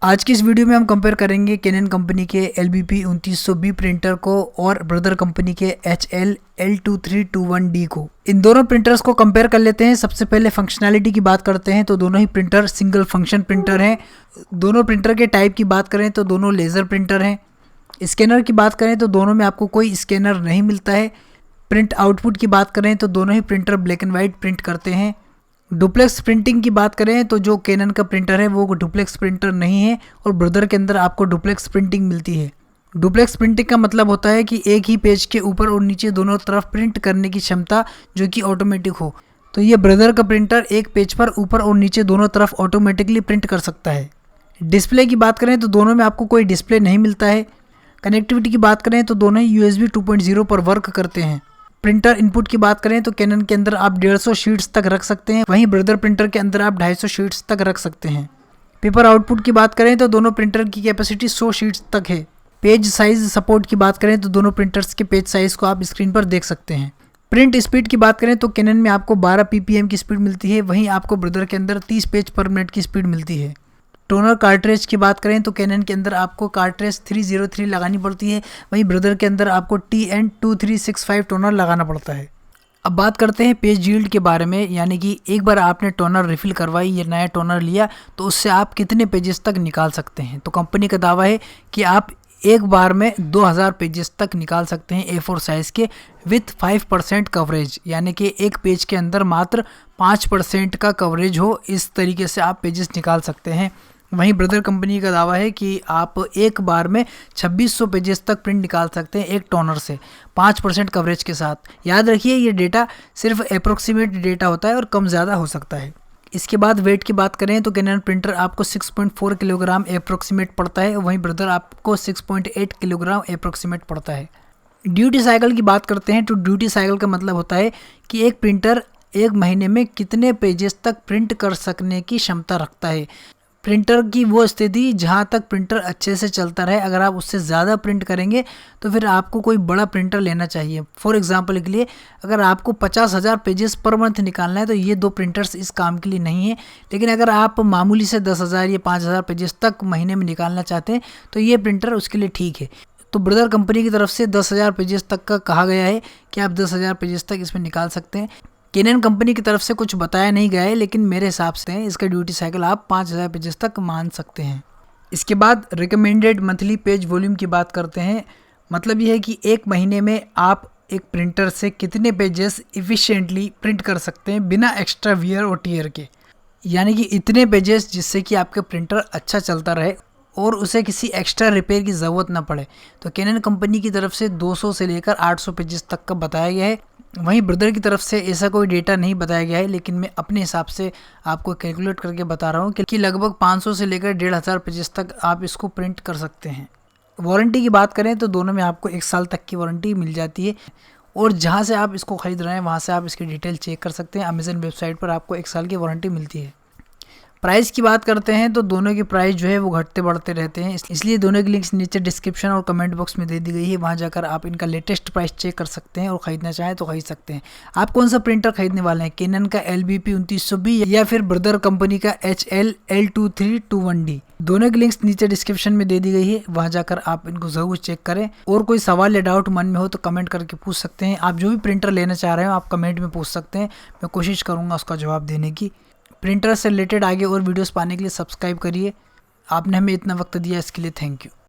आज की इस वीडियो में हम कंपेयर करेंगे कैनन कंपनी के LBP 2900B प्रिंटर को और ब्रदर कंपनी के HL L2321D को। इन दोनों प्रिंटर्स को कंपेयर कर लेते हैं। सबसे पहले फंक्शनैलिटी की बात करते हैं तो दोनों ही प्रिंटर सिंगल फंक्शन प्रिंटर हैं। दोनों प्रिंटर के टाइप की बात करें तो दोनों लेज़र प्रिंटर हैं। स्कैनर की बात करें तो दोनों में आपको कोई स्कैनर नहीं मिलता है। प्रिंट आउटपुट की बात करें तो दोनों ही printer black and white print करते हैं। डुप्लेक्स प्रिंटिंग की बात करें तो जो कैनन का प्रिंटर है वो डुप्लेक्स प्रिंटर नहीं है और ब्रदर के अंदर आपको डुप्लेक्स प्रिंटिंग मिलती है। डुप्लेक्स प्रिंटिंग का मतलब होता है कि एक ही पेज के ऊपर और नीचे दोनों तरफ प्रिंट करने की क्षमता जो कि ऑटोमेटिक हो। तो ये ब्रदर का प्रिंटर एक पेज पर ऊपर और नीचे दोनों तरफ ऑटोमेटिकली प्रिंट कर सकता है। डिस्प्ले की बात करें तो दोनों में आपको कोई डिस्प्ले नहीं मिलता है। कनेक्टिविटी की बात करें तो दोनों ही USB 2.0 पर वर्क करते हैं। प्रिंटर इनपुट की बात करें तो कैनन के अंदर आप 150 शीट्स तक रख सकते हैं, वहीं ब्रदर प्रिंटर के अंदर आप 250 शीट्स तक रख सकते हैं। पेपर आउटपुट की बात करें तो दोनों प्रिंटर की कैपेसिटी 100 शीट्स तक है। पेज साइज सपोर्ट की बात करें तो दोनों प्रिंटर्स के पेज साइज को आप स्क्रीन पर देख सकते हैं। प्रिंट स्पीड की बात करें तो कैनन में आपको 12 ppm की स्पीड मिलती है, वहीं आपको ब्रदर के अंदर 30 पेज पर मिनट की स्पीड मिलती है। टोनर कार्ट्रेज की बात करें तो कैनन के अंदर आपको कार्ट्रेज 303 लगानी पड़ती है, वहीं ब्रदर के अंदर आपको TN2365 टोनर लगाना पड़ता है। अब बात करते हैं पेज यील्ड के बारे में, यानी कि एक बार आपने टोनर रिफ़िल करवाई या नया टोनर लिया तो उससे आप कितने पेजेस तक निकाल सकते हैं। तो कंपनी का दावा है कि आप एक बार में 2000 पेजेस तक निकाल सकते हैं A4 साइज़ के विथ 5% कवरेज, यानी कि एक पेज के अंदर मात्र 5% का कवरेज हो, इस तरीके से आप पेजेस निकाल सकते हैं। वहीं ब्रदर कंपनी का दावा है कि आप एक बार में 2600 पेजेस तक प्रिंट निकाल सकते हैं एक टोनर से 5% कवरेज के साथ। याद रखिए ये डेटा सिर्फ अप्रोक्सीमेट डेटा होता है और कम ज़्यादा हो सकता है। इसके बाद वेट की बात करें तो कैनन प्रिंटर आपको 6.4 किलोग्राम अप्रोक्सीमेट पड़ता है, वहीं ब्रदर आपको 6.8 किलोग्राम अप्रोक्सीमेट पड़ता है। ड्यूटी साइकिल की बात करते हैं तो ड्यूटी साइकिल का मतलब होता है कि एक प्रिंटर एक महीने में कितने पेजेस तक प्रिंट कर सकने की क्षमता रखता है। प्रिंटर की वो स्थिति जहाँ तक प्रिंटर अच्छे से चलता रहे, अगर आप उससे ज़्यादा प्रिंट करेंगे तो फिर आपको कोई बड़ा प्रिंटर लेना चाहिए। फॉर एग्जांपल के लिए अगर आपको 50,000 पेजेस पर मंथ निकालना है तो ये दो प्रिंटर्स इस काम के लिए नहीं है। लेकिन अगर आप मामूली से 10,000 या 5,000 पेजेस तक महीने में निकालना चाहते हैं तो ये प्रिंटर उसके लिए ठीक है। तो ब्रदर कंपनी की तरफ से 10,000 पेजेस तक का कहा गया है कि आप 10,000 पेजेस तक इसमें निकाल सकते हैं। कैनन कंपनी की तरफ से कुछ बताया नहीं गया है, लेकिन मेरे हिसाब से इसका ड्यूटी साइकिल आप 5000 पेजेस तक मान सकते हैं। इसके बाद रिकमेंडेड मंथली पेज वॉल्यूम की बात करते हैं। मतलब ये है कि एक महीने में आप एक प्रिंटर से कितने पेजेस इफ़िशिएंटली प्रिंट कर सकते हैं बिना एक्स्ट्रा वियर और टीयर के, यानी कि इतने पेजेस जिससे कि आपका प्रिंटर अच्छा चलता रहे और उसे किसी एक्स्ट्रा रिपेयर की ज़रूरत ना पड़े। तो कैनन कंपनी की तरफ से 200 से लेकर 800 पेजेस तक का बताया गया है। वहीं ब्रदर की तरफ से ऐसा कोई डेटा नहीं बताया गया है, लेकिन मैं अपने हिसाब से आपको कैलकुलेट करके बता रहा हूँ कि लगभग 500 से लेकर 1,500 पेजेस तक आप इसको प्रिंट कर सकते हैं। वारंटी की बात करें तो दोनों में आपको 1 साल तक की वारंटी मिल जाती है और जहाँ से आप इसको ख़रीद रहे हैं वहाँ से आप इसकी डिटेल चेक कर सकते हैं। अमेज़न वेबसाइट पर आपको 1 साल की वारंटी मिलती है। प्राइस की बात करते हैं तो दोनों की प्राइस जो है वो घटते बढ़ते रहते हैं, इसलिए दोनों की लिंक्स नीचे डिस्क्रिप्शन और कमेंट बॉक्स में दे दी गई है। वहां जाकर आप इनका लेटेस्ट प्राइस चेक कर सकते हैं और ख़रीदना चाहें तो खरीद सकते हैं। आप कौन सा प्रिंटर खरीदने वाले हैं, कैनन का LBP 2900B या फिर ब्रदर कंपनी का HL L2321D? दोनों की लिंक्स नीचे डिस्क्रिप्शन में दे दी गई है, वहां जाकर आप इनको ज़रूर चेक करें। और कोई सवाल या डाउट मन में हो तो कमेंट करके पूछ सकते हैं। आप जो भी प्रिंटर लेना चाह रहे हो आप कमेंट में पूछ सकते हैं, मैं कोशिश करूँगा उसका जवाब देने की। प्रिंटर से रिलेटेड आगे और वीडियोस पाने के लिए सब्सक्राइब करिए। आपने हमें इतना वक्त दिया इसके लिए थैंक यू।